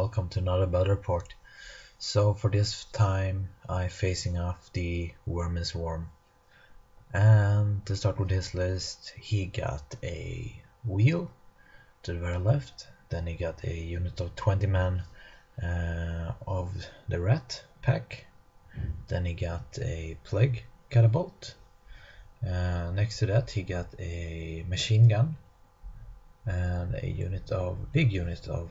welcome to another battle report. So for this time I'm facing off the Worm Swarm, and to start with his list, he got a wheel to the very left, then he got a unit of 20 men of the rat pack, then he got a plague catapult, next to that he got a machine gun and a big unit of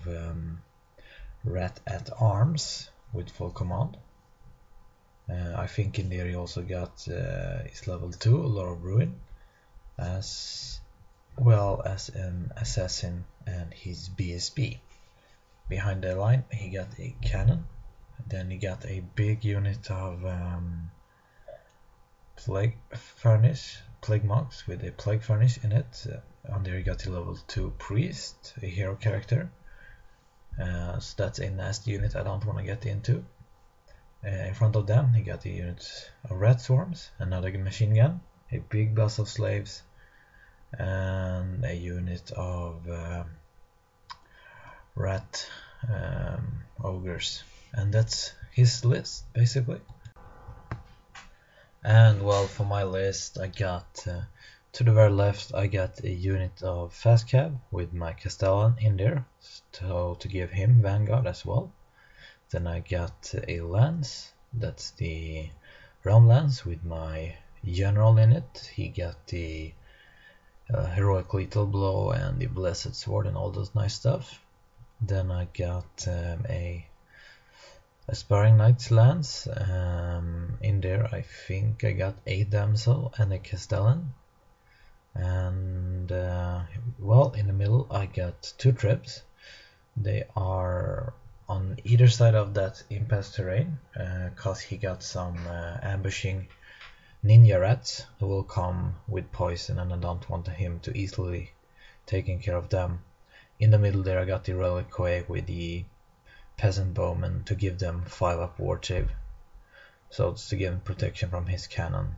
rat at arms with full command. I think in there he also got his level 2 Lord of Ruin, as well as an assassin and his BSB. Behind the line he got a cannon, then he got a big unit of plague monks with a plague furnace in it. On there he got a level 2 priest, a hero character. So that's a nasty unit I don't want to get into. In front of them he got a unit of rat swarms, another machine gun, a big bus of slaves, and a unit of rat ogres. And that's his list basically. And well, for my list I got to the very left I got a unit of fast cab with my Castellan in there, so to give him vanguard as well. Then I got a lance, that's the realm lance with my general in it. He got the heroic lethal blow and the blessed sword and all those nice stuff. Then I got a Aspiring Knight's lance. In there I think I got a damsel and a castellan. And well, in the middle I got two trips. They are on either side of that impasse terrain, cause he got some ambushing ninja rats who will come with poison, and I don't want him to easily taking care of them. In the middle there I got the relic KoE with the peasant bowmen to give them 5-up ward save, so it's to give him protection from his cannon.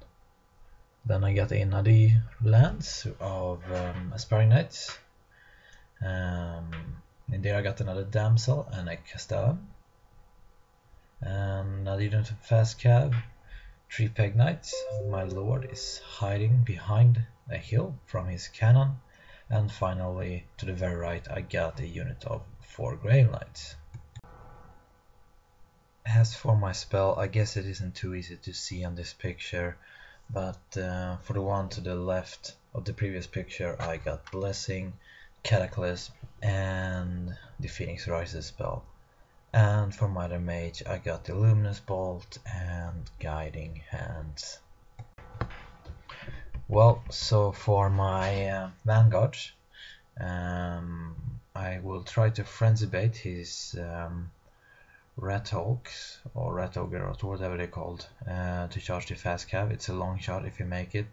Then I got another lance of Aspiring Knights. In there I got another damsel and a castellan, and another unit of fast cab, 3 peg knights. My lord is hiding behind a hill from his cannon, and finally to the very right I got a unit of 4 grail knights. As for my spell, I guess it isn't too easy to see on this picture, but for the one to the left of the previous picture I got Blessing, Cataclysm and the Phoenix Rises spell. And for my other mage I got the Luminous Bolt and Guiding Hands. Well, so for my vanguards, I will try to frenzy bait his rat hawks or rat ogre or whatever they're called to charge the fast cab. It's a long shot if you make it.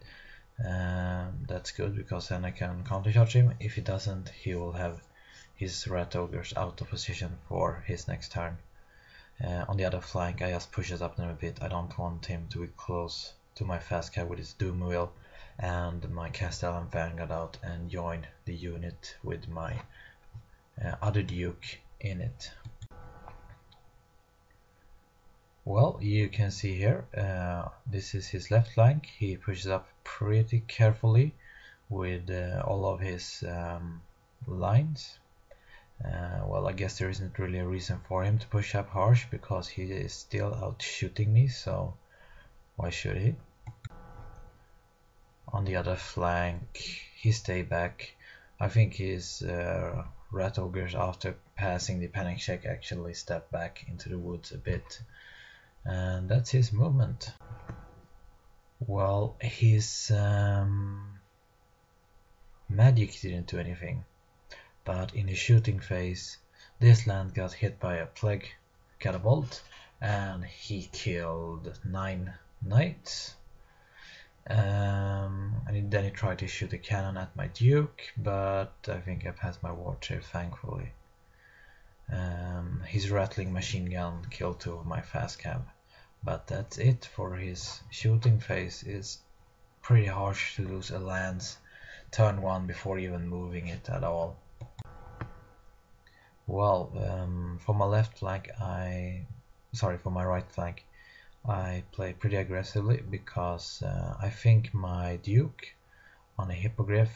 That's good because then I can counter charge him. If he doesn't, he will have his rat ogres out of position for his next turn. On the other flank I just push it up them a bit. I don't want him to be close to my fast cab with his doom wheel, and my Castellan vanguard out and join the unit with my other duke in it. Well, you can see here, this is his left flank. He pushes up pretty carefully with all of his lines. Well, I guess there isn't really a reason for him to push up harsh because he is still out shooting me, so why should he? On the other flank, he stayed back. I think his rat ogres, after passing the panic check, actually stepped back into the woods a bit. And that's his movement. Well, his magic didn't do anything, but in the shooting phase this land got hit by a plague catapult and he killed 9 knights. And then he tried to shoot a cannon at my duke, but I think I passed my ward save thankfully. His rattling machine gun killed 2 of my fast cab. But that's it for his shooting phase. It's pretty harsh to lose a lance turn 1 before even moving it at all. Well, for my left flank, for my right flank, I play pretty aggressively because I think my Duke on a Hippogriff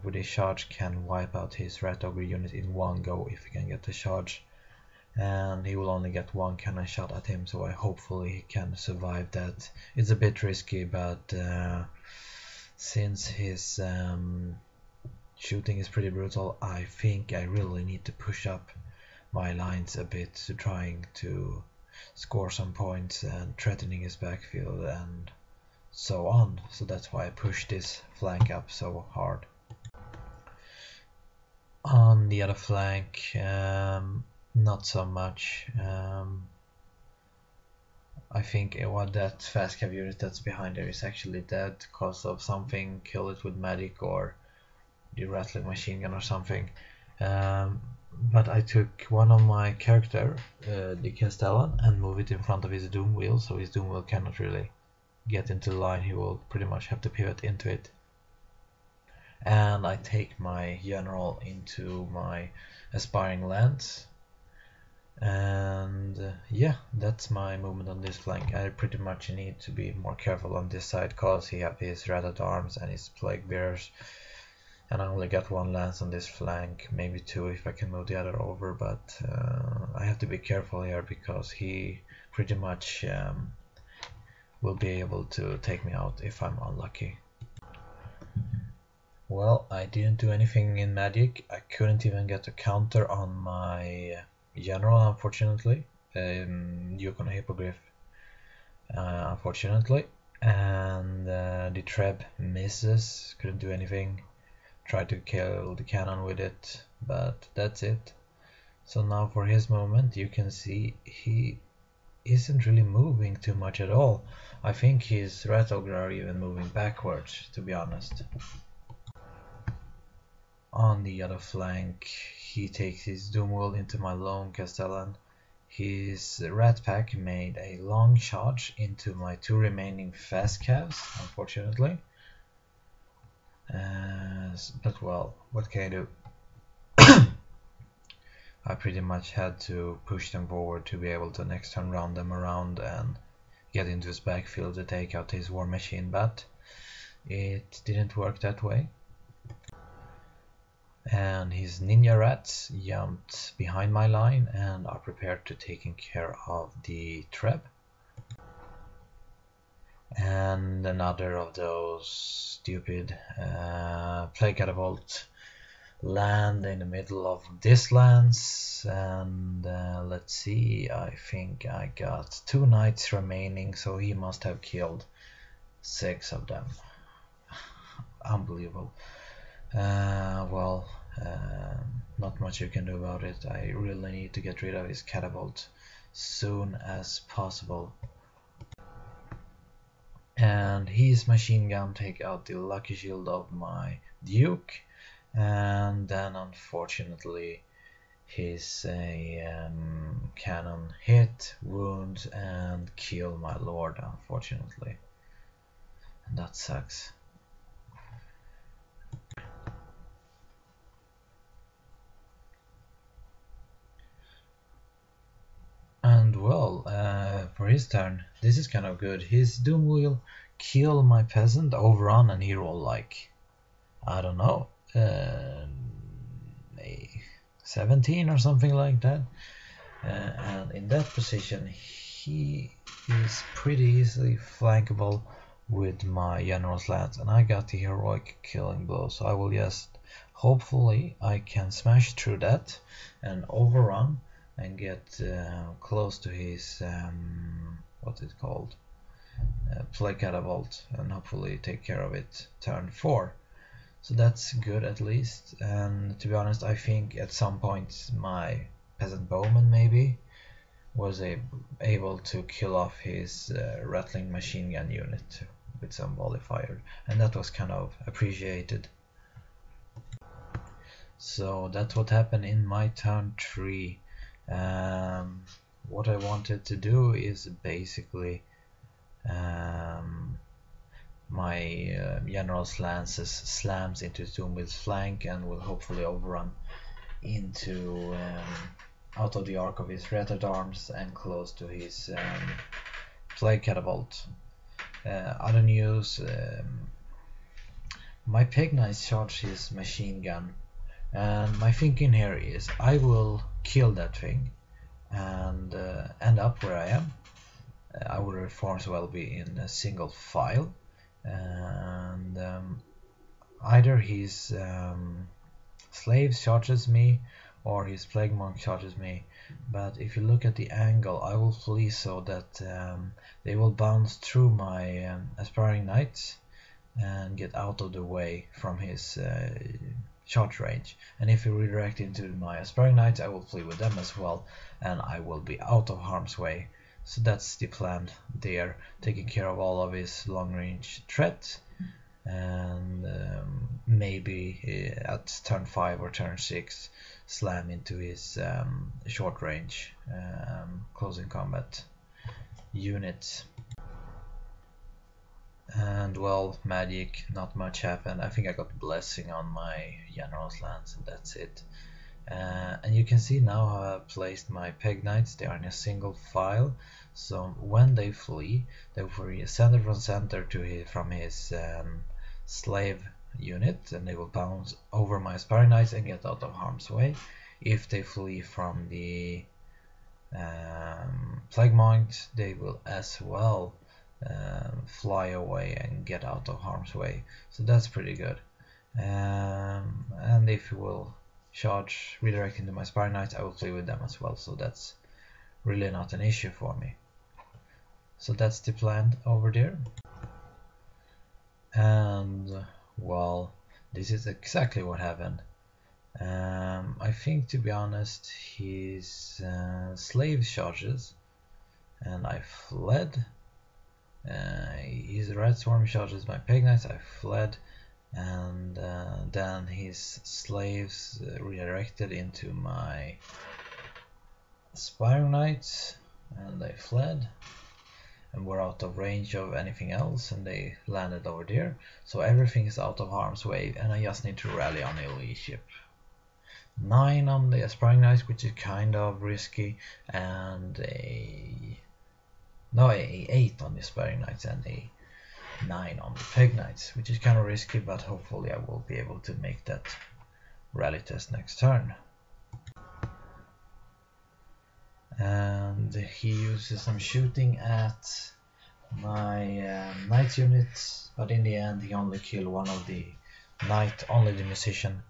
with a charge can wipe out his Rat Ogre unit in one go if he can get the charge, and he will only get one cannon shot at him, so I hopefully he can survive that. It's a bit risky, but since his shooting is pretty brutal, I think I really need to push up my lines a bit to trying to score some points and threatening his backfield and so on. So that's why I push this flank up so hard. On the other flank, not so much. I think what that fast cav unit that's behind there is actually dead because of something. Kill it with medic or the rattling machine gun or something. But I took one of my character, the Castellan, and move it in front of his Doom wheel, so his Doom wheel cannot really get into the line. He will pretty much have to pivot into it. And I take my general into my aspiring lance. And yeah, that's my movement on this flank. I pretty much need to be more careful on this side because he have his Rat-at-Arms and his Plague Bearers. And I only got one lance on this flank, maybe two if I can move the other over, but I have to be careful here because he pretty much will be able to take me out if I'm unlucky. Well, I didn't do anything in magic. I couldn't even get a counter on my general, unfortunately. Yukon Hippogriff, unfortunately. And the Treb misses, couldn't do anything. Tried to kill the cannon with it, but that's it. So now for his movement, you can see he isn't really moving too much at all. I think his Rat Ogre are even moving backwards, to be honest. On the other flank, he takes his Doom Wheel into my lone Castellan. His Rat Pack made a long charge into my two remaining fast cavs, unfortunately. But well, what can I do? I pretty much had to push them forward to be able to next turn round them around and get into his backfield to take out his War Machine, but it didn't work that way. And his Ninja Rats jumped behind my line and are prepared to taking care of the Treb. And another of those stupid Plague Catapult land in the middle of this lance, and let's see, I think I got 2 knights remaining, so he must have killed 6 of them. Unbelievable. Well, not much you can do about it. I really need to get rid of his catapult soon as possible. And his machine gun take out the lucky shield of my Duke, and then unfortunately his cannon hit, wound, and kill my lord, unfortunately, and that sucks. And well, for his turn, this is kind of good. His Doom Wheel kill my peasant overrun, and he roll like, I don't know, a 17 or something like that. And in that position, he is pretty easily flankable with my general's lance, and I got the heroic killing blow. So I will just, hopefully, I can smash through that and overrun and get close to his what is it called, Plague Catapult, and hopefully take care of it turn 4. So that's good at least. And to be honest, I think at some point my peasant bowman maybe was able to kill off his rattling machine gun unit with some volley fire, and that was kind of appreciated. So that's what happened in my turn 3. What I wanted to do is basically my general's lances slams into Doomwheel's flank and will hopefully overrun into out of the arc of his retard arms and close to his plague catapult. Other news, my peg knights charge his machine gun, and my thinking here is I will kill that thing and end up where I am. Our reforms will be in a single file, and either his slave charges me or his plague monk charges me, but if you look at the angle I will flee so that they will bounce through my aspiring knights and get out of the way from his charge range, and if you redirect into my aspiring knights I will flee with them as well, and I will be out of harm's way. So that's the plan there, taking care of all of his long range threats, and maybe at turn 5 or turn 6 slam into his short range closing combat units. And well, magic, not much happened. I think I got blessing on my general's lands and that's it. And you can see now how I've placed my peg knights. They are in a single file, so when they flee they will be ascended from center to from his slave unit, and they will bounce over my aspiring knights and get out of harm's way. If they flee from the plague monks, they will as well fly away and get out of harm's way, so that's pretty good. And if you will charge redirecting to my aspiring knights, I will play with them as well, so that's really not an issue for me. So that's the plan over there. And well, this is exactly what happened. I think, to be honest, his slave charges and I fled. His red swarm charges my peg knights, I fled, and then his slaves redirected into my aspiring knights and they fled and were out of range of anything else, and they landed over there, so everything is out of harm's way and I just need to rally on the elite ship. 9 on the aspiring knights, which is kind of risky, and a 8 on the aspiring knights and a 9 on the peg knights, which is kind of risky, but hopefully I will be able to make that rally test next turn. And he uses some shooting at my knight units, but in the end he only killed one of the knight, only the musician.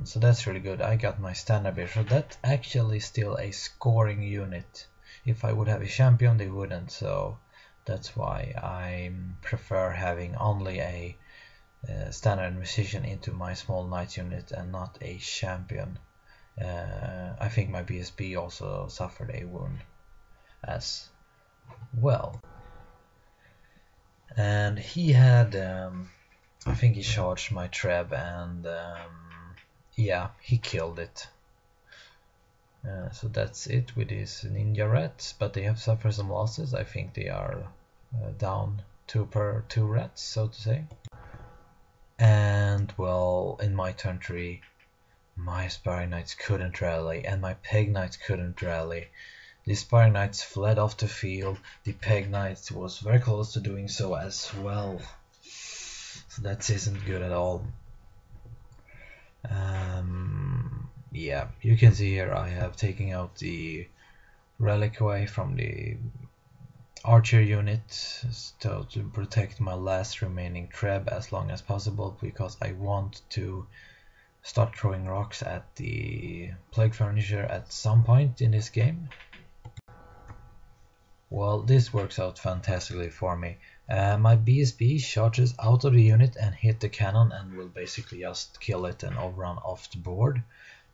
So that's really good. I got my standard bear, so that's actually still a scoring unit. If I would have a champion they wouldn't, so that's why I prefer having only a standard musician into my small knight unit and not a champion. I think my BSB also suffered a wound as well. And he had, I think he charged my treb, and yeah, he killed it. So that's it with his ninja rats, but they have suffered some losses. I think they are down 2 per 2 rats, so to say. And well, in my turn 3 my aspiring knights couldn't rally and my peg knights couldn't rally. The aspiring knights fled off the field, the peg knights was very close to doing so as well, so that isn't good at all. Yeah, you can see here I have taken out the reliquary from the archer unit to protect my last remaining treb as long as possible, because I want to start throwing rocks at the plague furniture at some point in this game. Well, this works out fantastically for me. My BSB charges out of the unit and hit the cannon and will basically just kill it and overrun off the board,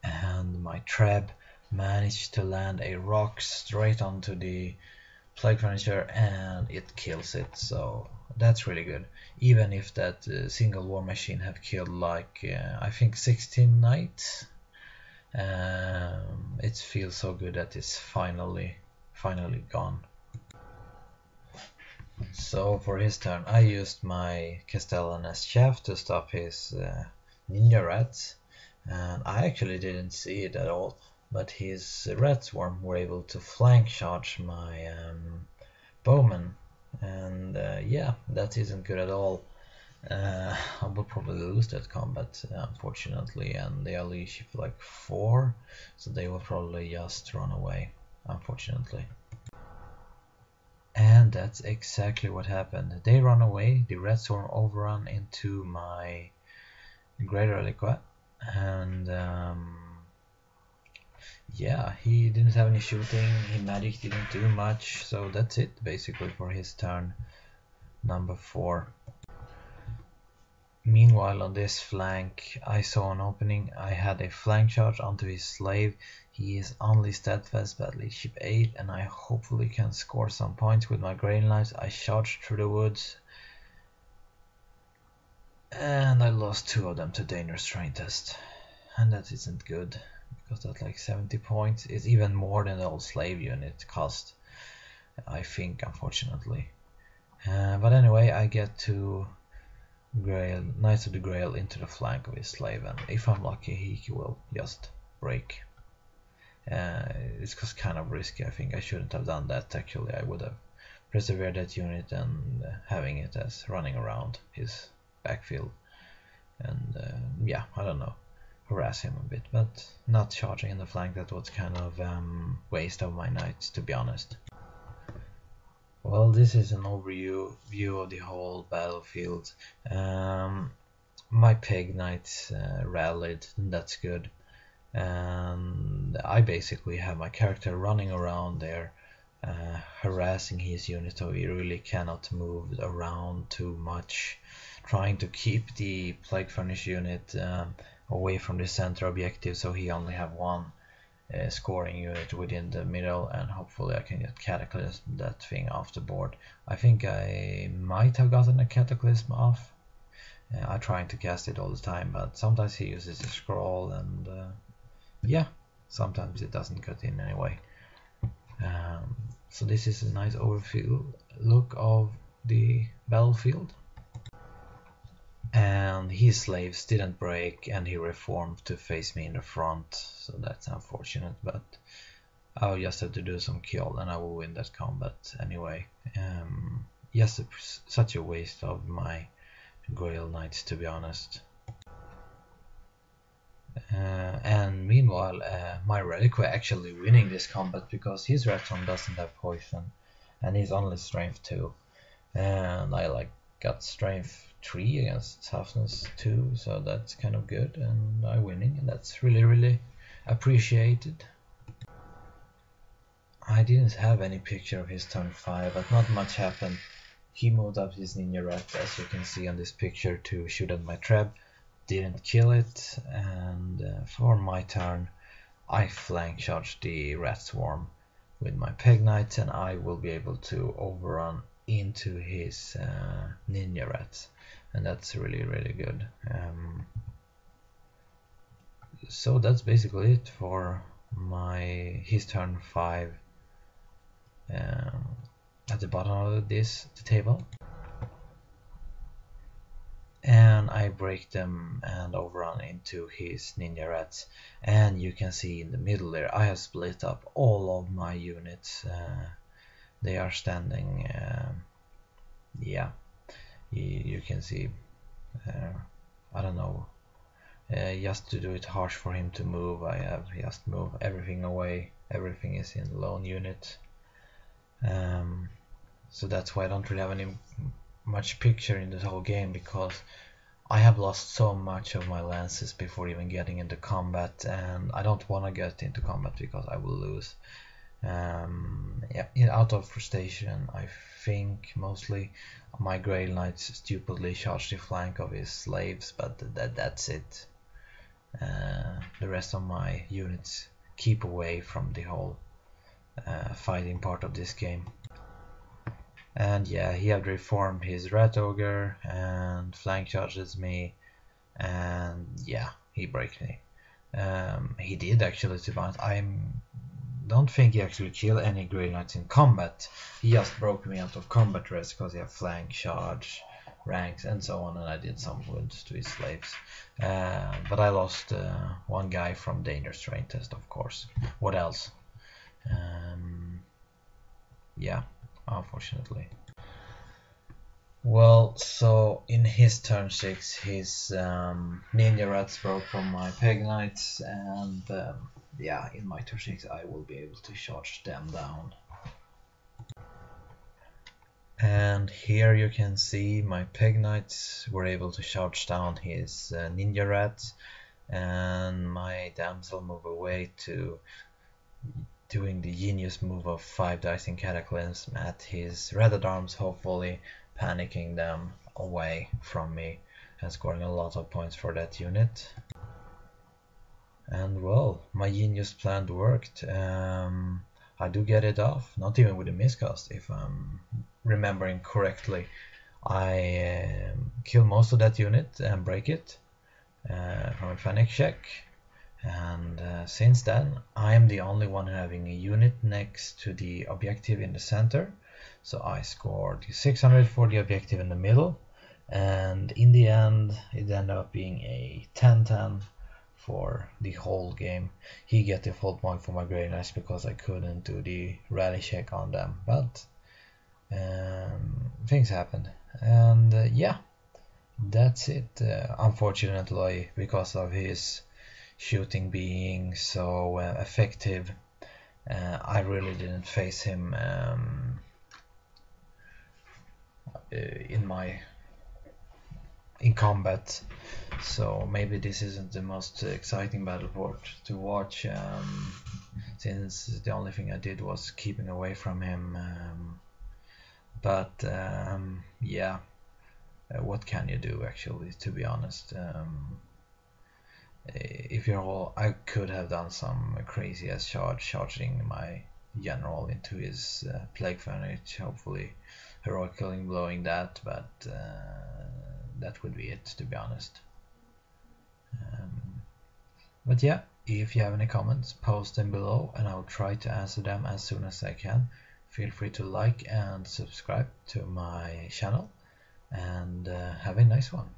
and my treb managed to land a rock straight onto the plague furniture and it kills it, so that's really good. Even if that single war machine have killed like I think 16 knights, it feels so good that it's finally gone. So for his turn I used my Castellan as chaff to stop his ninja rats, and I actually didn't see it at all, but his red swarm were able to flank charge my bowman, and yeah, that isn't good at all. I will probably lose that combat, unfortunately, and they only ship like 4, so they will probably just run away, unfortunately. And that's exactly what happened. They run away, the red storm overrun into my Great Reliquat, and yeah, he didn't have any shooting, his magic didn't do much, so that's it basically for his turn number 4. Meanwhile, on this flank, I saw an opening. I had a flank charge onto his slave. He is only steadfast, but lead ship 8, and I hopefully can score some points with my grain knives. I charged through the woods, and I lost 2 of them to dangerous terrain test, and that isn't good because that's like 70 points. It's even more than the old slave unit cost, I think, unfortunately. But anyway, I get to Grail, Knights of the Grail into the flank of his slave, and if I'm lucky, he will just break. It's just kind of risky. I think I shouldn't have done that. Actually, I would have persevered that unit and having it as running around his backfield, and yeah, I don't know, harass him a bit, but not charging in the flank. That was kind of waste of my knights, to be honest. Well, this is an overview of the whole battlefield. My peg knights rallied, and that's good. And I basically have my character running around there, harassing his unit, so he really cannot move around too much, trying to keep the plague furnace unit away from the center objective, so he only have one scoring unit within the middle, and hopefully I can get Cataclysm that thing off the board. I think I might have gotten a Cataclysm off. I'm trying to cast it all the time, but sometimes he uses a scroll, and yeah, sometimes it doesn't cut in anyway. So this is a nice overview look of the battlefield. And his slaves didn't break, and he reformed to face me in the front, so that's unfortunate, but I'll just have to do some kill and I will win that combat anyway. Just such a waste of my Grail Knights, to be honest. And meanwhile, my Reliquary actually winning this combat because his Retron doesn't have poison and he's only strength 2, and I like got strength 3 against toughness 2, so that's kind of good, and I'm winning, and that's really appreciated. I didn't have any picture of his turn 5, but not much happened. He moved up his Ninja Rat, as you can see on this picture, to shoot at my trap. Didn't kill it, and for my turn I flank charged the Rat Swarm with my Peg Knights, and I will be able to overrun into his Ninja Rats, and that's really good. So that's basically it for his turn 5 at the bottom of the table, and I break them and overrun into his Ninja Rats, and you can see in the middle there I have split up all of my units. They are standing, yeah, you can see, I don't know, just to do it harsh for him to move, I have just moved everything away. Everything is in lone unit, so that's why I don't really have any much picture in this whole game, because I have lost so much of my lances before even getting into combat, and I don't want to get into combat because I will lose. Yeah, out of frustration, I think mostly my Grail Knights stupidly charged the flank of his slaves, but that's it. The rest of my units keep away from the whole fighting part of this game. And yeah, he had reformed his Rat Ogre and flank charges me, and yeah, he breaks me. He did actually, to be honest. I don't think he actually killed any Grey Knights in combat. He just broke me out of combat rest because he had flank charge ranks and so on, and I did some wood to his slaves. But I lost one guy from danger strain test, of course. What else? Yeah, unfortunately. Well, so in his turn 6, his ninja rats broke from my peg knights, and yeah, in my turn 6 I will be able to charge them down. And here you can see my peg knights were able to charge down his ninja rats, and my damsel move away to doing the genius move of 5 dice in Cataclysm at his red arms, hopefully panicking them away from me and scoring a lot of points for that unit. And well, my genius plan worked. I do get it off, not even with a miscast if I'm remembering correctly. I kill most of that unit and break it from a Fennec check. And since then I am the only one having a unit next to the objective in the center, so I scored 600 for the objective in the middle, and in the end it ended up being a 10-10 for the whole game. He get the full point for my Grey Knights because I couldn't do the rally check on them, but things happened, and yeah, that's it. Unfortunately, because of his shooting being so effective, I really didn't face him in combat, so maybe this isn't the most exciting battle to watch, since the only thing I did was keeping away from him, but yeah, what can you do actually, to be honest. If you're all, I could have done some crazy ass charging my general into his plague furnace, hopefully heroic killing blowing that, but that would be it, to be honest. But yeah, if you have any comments, post them below and I'll try to answer them as soon as I can. Feel free to like and subscribe to my channel, and have a nice one.